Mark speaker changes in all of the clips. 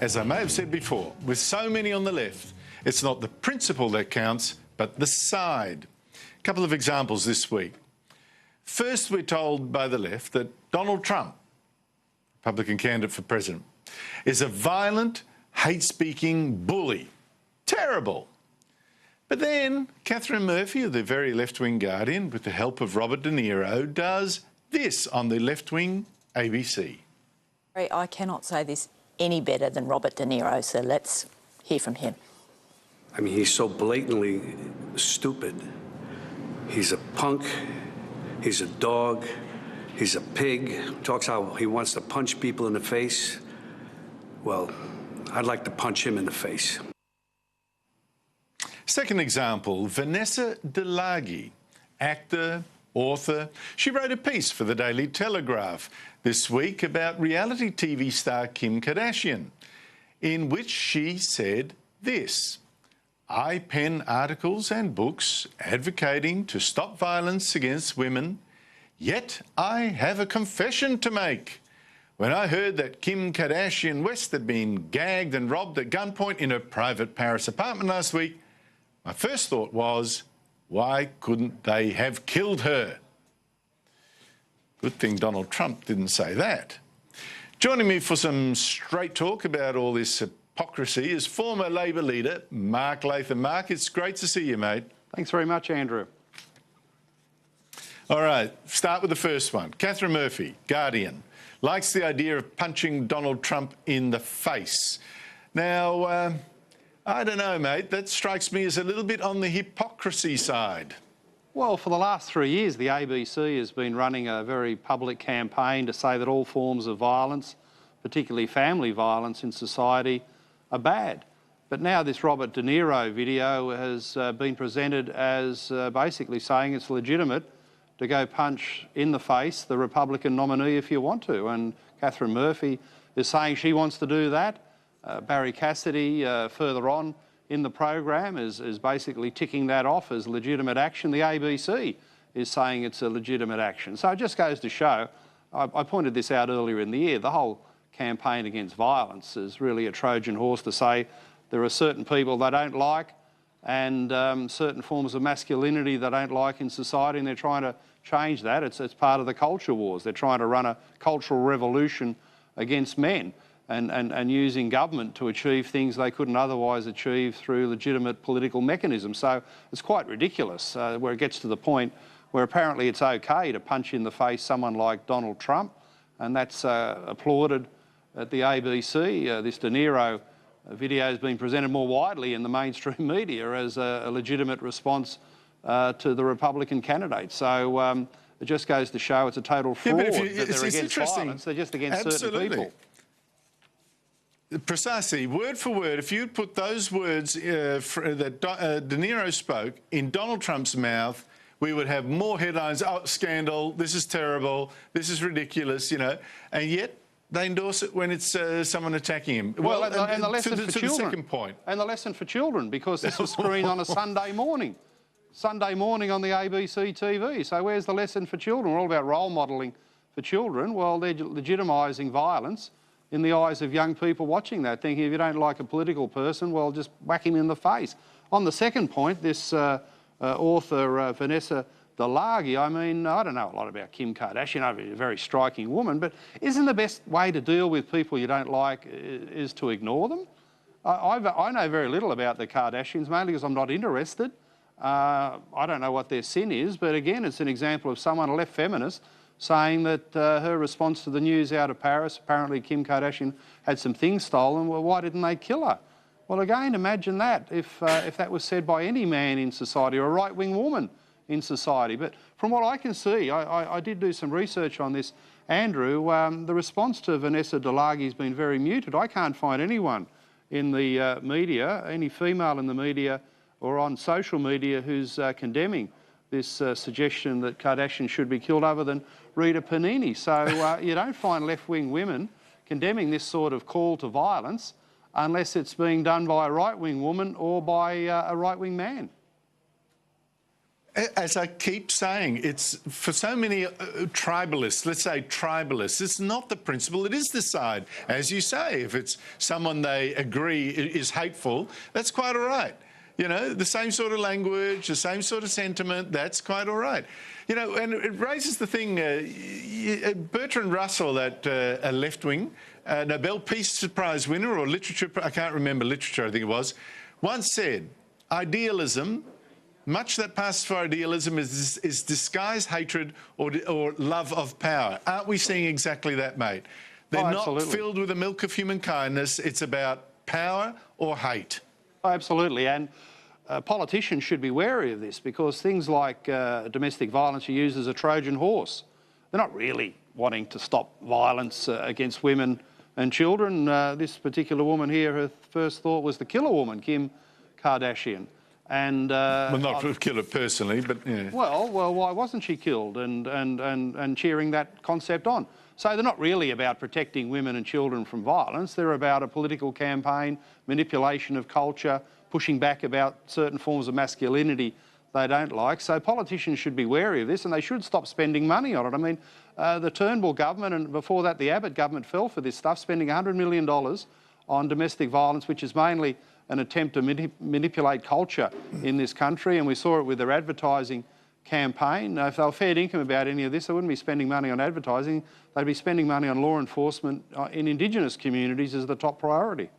Speaker 1: As I may have said before, with so many on the left, it's not the principle that counts, but the side. A couple of examples this week. First, we're told by the left that Donald Trump, Republican candidate for president, is a violent, hate-speaking bully. Terrible. But then Catherine Murphy of the very left-wing Guardian, with the help of Robert De Niro, does this on the left-wing ABC.
Speaker 2: I cannot say this any better than Robert De Niro, so let's hear from him.
Speaker 3: I mean, he's so blatantly stupid. He's a punk, he's a dog, he's a pig, talks how he wants to punch people in the face. Well, I'd like to punch him in the face.
Speaker 1: Second example, Vanessa de Laghi, actor, author. She wrote a piece for the Daily Telegraph this week about reality TV star Kim Kardashian, in which she said this: I pen articles and books advocating to stop violence against women, yet I have a confession to make. When I heard that Kim Kardashian West had been gagged and robbed at gunpoint in her private Paris apartment last week, my first thought was, why couldn't they have killed her? Good thing Donald Trump didn't say that. Joining me for some straight talk about all this hypocrisy is former Labor leader Mark Latham. Mark, it's great to see you, mate.
Speaker 4: Thanks very much, Andrew.
Speaker 1: All right, start with the first one. Catherine Murphy, Guardian, likes the idea of punching Donald Trump in the face. Now, I don't know, mate, that strikes me as a little bit on the hypocrisy side.
Speaker 4: Well, for the last 3 years, the ABC has been running a very public campaign to say that all forms of violence, particularly family violence in society, are bad. But now this Robert De Niro video has been presented as basically saying it's legitimate to go punch in the face the Republican nominee if you want to. And Catherine Murphy is saying she wants to do that. Barry Cassidy, further on in the program, is basically ticking that off as legitimate action. The ABC is saying it's a legitimate action. So it just goes to show, I pointed this out earlier in the year, the whole campaign against violence is really a Trojan horse to say there are certain people they don't like and certain forms of masculinity they don't like in society, and they're trying to change that. It's part of the culture wars. They're trying to run a cultural revolution against men. And using government to achieve things they couldn't otherwise achieve through legitimate political mechanisms. So it's quite ridiculous where it gets to the point where apparently it's okay to punch in the face someone like Donald Trump, and that's applauded at the ABC. This De Niro video has been presented more widely in the mainstream media as a legitimate response to the Republican candidate. So it just goes to show it's a total fraud that they're against violence. They're just against certain people.
Speaker 1: Precisely, word for word, if you put those words that De Niro spoke in Donald Trump's mouth, we would have more headlines, oh, scandal, this is terrible, this is ridiculous, you know, and yet they endorse it when it's someone attacking him.
Speaker 4: Well, and the lesson for children.
Speaker 1: The second point.
Speaker 4: And the lesson for children, because this was screened on a Sunday morning on the ABC TV. So where's the lesson for children? We're all about role modelling for children. Well, they're legitimising violence in the eyes of young people watching that, thinking if you don't like a political person, well, just whack him in the face. On the second point, this author, Vanessa de Laghi, I mean, I don't know a lot about Kim Kardashian, a very striking woman, but isn't the best way to deal with people you don't like is to ignore them? I know very little about the Kardashians, mainly because I'm not interested. I don't know what their sin is, but again, it's an example of someone, a left feminist, saying that her response to the news out of Paris, apparently Kim Kardashian had some things stolen, well, why didn't they kill her? Well, again, imagine that if that was said by any man in society or a right-wing woman in society. But from what I can see, I did do some research on this, Andrew, the response to Vanessa de Laghi has been very muted. I can't find anyone in the media, any female in the media or on social media who's condemning this suggestion that Kardashian should be killed other than Rita Panini. So you don't find left-wing women condemning this sort of call to violence unless it's being done by a right-wing woman or by a right-wing man.
Speaker 1: As I keep saying, it's for so many tribalists, let's say tribalists, it's not the principle, it is the side. As you say, if it's someone they agree is hateful, that's quite all right. You know, the same sort of language, the same sort of sentiment, that's quite all right. You know, and it raises the thing, Bertrand Russell, that a left-wing Nobel Peace Prize winner or literature, I can't remember, literature I think it was, once said, idealism, much that passes for idealism is disguised hatred or love of power. Aren't we seeing exactly that, mate? They're not filled with the milk of human kindness. It's about power or hate.
Speaker 4: Oh, absolutely. And politicians should be wary of this, because things like domestic violence are used as a Trojan horse. They're not really wanting to stop violence against women and children. This particular woman here, her first thought was to kill a woman, Kim Kardashian. And
Speaker 1: well, not to kill her personally, but yeah.
Speaker 4: Well, why wasn't she killed? And cheering that concept on. So they're not really about protecting women and children from violence. They're about a political campaign, manipulation of culture, pushing back about certain forms of masculinity they don't like. So politicians should be wary of this, and they should stop spending money on it. I mean, the Turnbull government, and before that the Abbott government, fell for this stuff, spending $100 million on domestic violence, which is mainly an attempt to manipulate culture in this country, and we saw it with their advertising campaign. If they were fair income about any of this, they wouldn't be spending money on advertising. They'd be spending money on law enforcement in Indigenous communities as the top priority.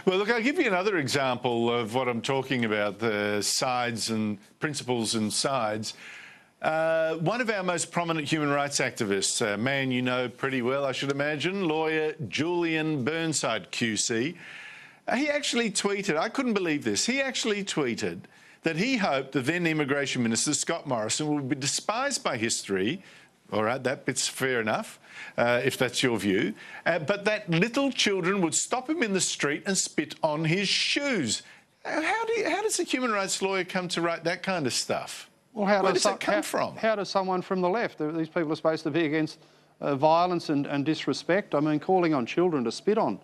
Speaker 1: Well, look, I'll give you another example of what I'm talking about, the sides and principles and sides. One of our most prominent human rights activists, a man you know pretty well, I should imagine, lawyer Julian Burnside QC, he actually tweeted, I couldn't believe this, he actually tweeted that he hoped the then Immigration Minister, Scott Morrison, would be despised by history. All right, that bit's fair enough, if that's your view. But that little children would stop him in the street and spit on his shoes. How does a human rights lawyer come to write that kind of stuff?
Speaker 4: Well,
Speaker 1: where does it come from?
Speaker 4: How does someone from the left, these people are supposed to be against violence and disrespect. I mean, calling on children to spit on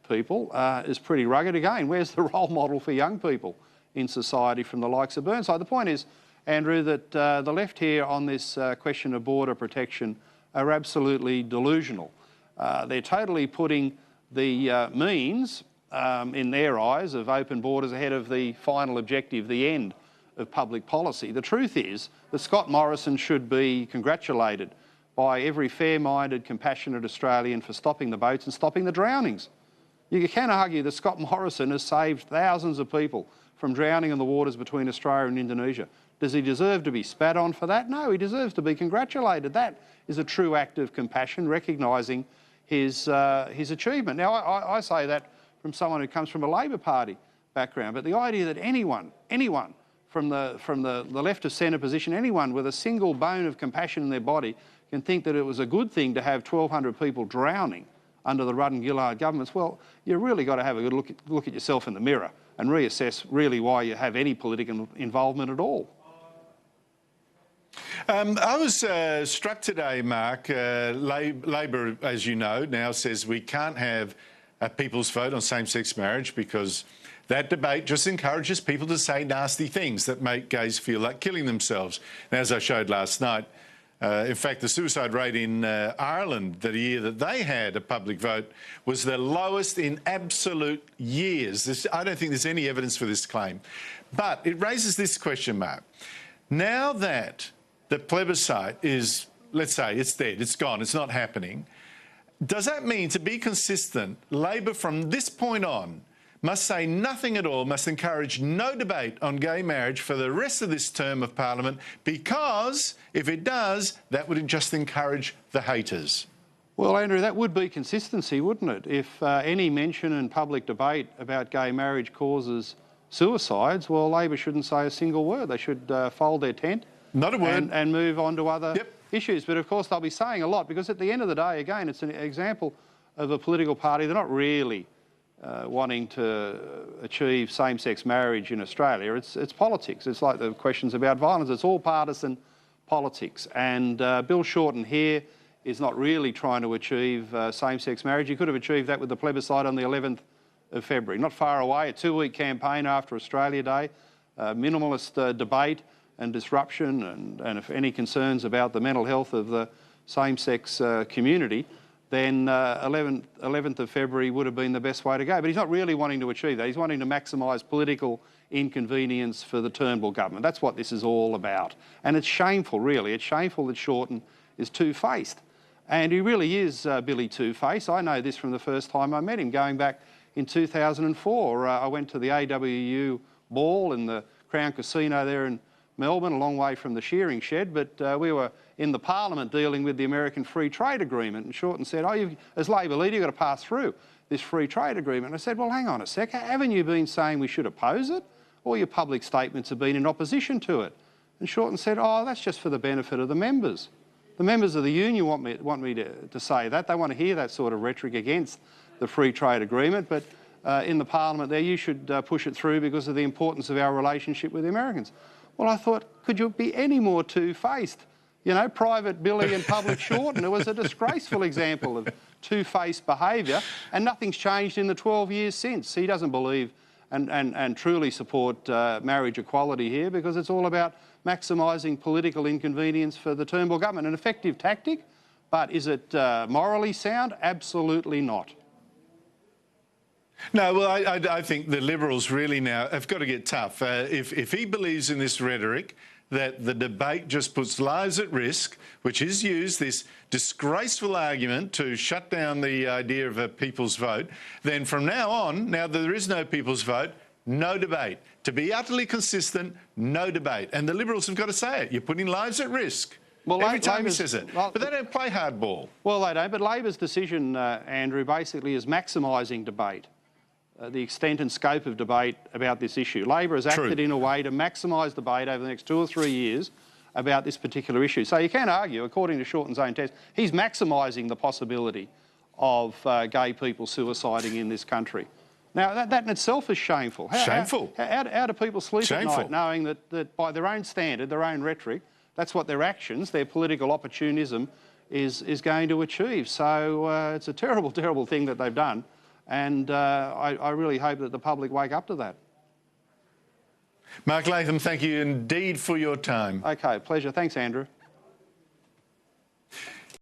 Speaker 4: people is pretty rugged. Again, where's the role model for young people in society from the likes of Burnside? The point is, Andrew, that the left here on this question of border protection are absolutely delusional. They're totally putting the means, in their eyes, of open borders ahead of the final objective, the end of public policy. The truth is that Scott Morrison should be congratulated by every fair-minded, compassionate Australian for stopping the boats and stopping the drownings. You can argue that Scott Morrison has saved thousands of people from drowning in the waters between Australia and Indonesia. Does he deserve to be spat on for that? No, he deserves to be congratulated. That is a true act of compassion, recognising his achievement. Now, I say that from someone who comes from a Labor Party background, but the idea that anyone from the left of centre position, anyone with a single bone of compassion in their body can think that it was a good thing to have 1,200 people drowning under the Rudd and Gillard governments, well, you really got to have a good look at yourself in the mirror and reassess really why you have any political involvement at all.
Speaker 1: I was struck today, Mark. Labor, as you know, now says we can't have a people's vote on same-sex marriage because that debate just encourages people to say nasty things that make gays feel like killing themselves. And as I showed last night, in fact, the suicide rate in Ireland, the year that they had a public vote, was the lowest in absolute years. I don't think there's any evidence for this claim. But it raises this question, Mark. Now that the plebiscite is, let's say, it's dead, it's gone, it's not happening, does that mean, to be consistent, Labor from this point on must say nothing at all, must encourage no debate on gay marriage for the rest of this term of Parliament, because if it does, that would just encourage the haters?
Speaker 4: Well, Andrew, that would be consistency, wouldn't it? If any mention in public debate about gay marriage causes suicides, well, Labor shouldn't say a single word. They should fold their tent.
Speaker 1: Not a word.
Speaker 4: And move on to other issues. But of course, they'll be saying a lot, because at the end of the day, again, it's an example of a political party. They're not really wanting to achieve same-sex marriage in Australia. It's politics. It's like the questions about violence. It's all partisan politics. And Bill Shorten here is not really trying to achieve same-sex marriage. He could have achieved that with the plebiscite on the 11th of February. Not far away, a 2-week campaign after Australia Day. minimalist debate and disruption, and if any concerns about the mental health of the same-sex community, then 11th of February would have been the best way to go. But he's not really wanting to achieve that. He's wanting to maximise political inconvenience for the Turnbull government. That's what this is all about. And it's shameful, really. It's shameful that Shorten is two-faced. And he really is Billy Two-Face. I know this from the first time I met him, going back in 2004. I went to the AWU ball in the Crown Casino there in Melbourne, a long way from the shearing shed, but we were in the Parliament dealing with the American Free Trade Agreement, and Shorten said, as Labor leader, you've got to pass through this free trade agreement. And I said, well, hang on a sec, haven't you been saying we should oppose it? All your public statements have been in opposition to it. And Shorten said, oh, that's just for the benefit of the members. The members of the union want me to say that. They want to hear that sort of rhetoric against the free trade agreement, but in the Parliament there, you should push it through because of the importance of our relationship with the Americans. Well, I thought, could you be any more two-faced? You know, Private Billy and Public Shorten. It was a disgraceful example of two-faced behaviour, and nothing's changed in the 12 years since. He doesn't believe and truly support marriage equality here, because it's all about maximising political inconvenience for the Turnbull government. An effective tactic, but is it morally sound? Absolutely not.
Speaker 1: No, well, I think the Liberals really now have got to get tough. If he believes in this rhetoric that the debate just puts lives at risk, which is used, this disgraceful argument to shut down the idea of a people's vote, then from now on, now that there is no people's vote, no debate. To be utterly consistent, no debate. And the Liberals have got to say it. You're putting lives at risk. Well, every time he says it. Well, but they don't play hardball.
Speaker 4: Well, they don't. But Labor's decision, Andrew, basically is maximising debate. The extent and scope of debate about this issue. Labor has acted in a way to maximise debate over the next 2 or 3 years about this particular issue. So you can argue, according to Shorten's own test, he's maximising the possibility of gay people suiciding in this country. Now, that in itself is shameful.
Speaker 1: Shameful.
Speaker 4: How do people sleep at night knowing that by their own standard, their own rhetoric, that's what their actions, their political opportunism is going to achieve? So it's a terrible, terrible thing that they've done. And I really hope that the public wake up to that.
Speaker 1: Mark Latham, thank you indeed for your time.
Speaker 4: OK, pleasure. Thanks, Andrew.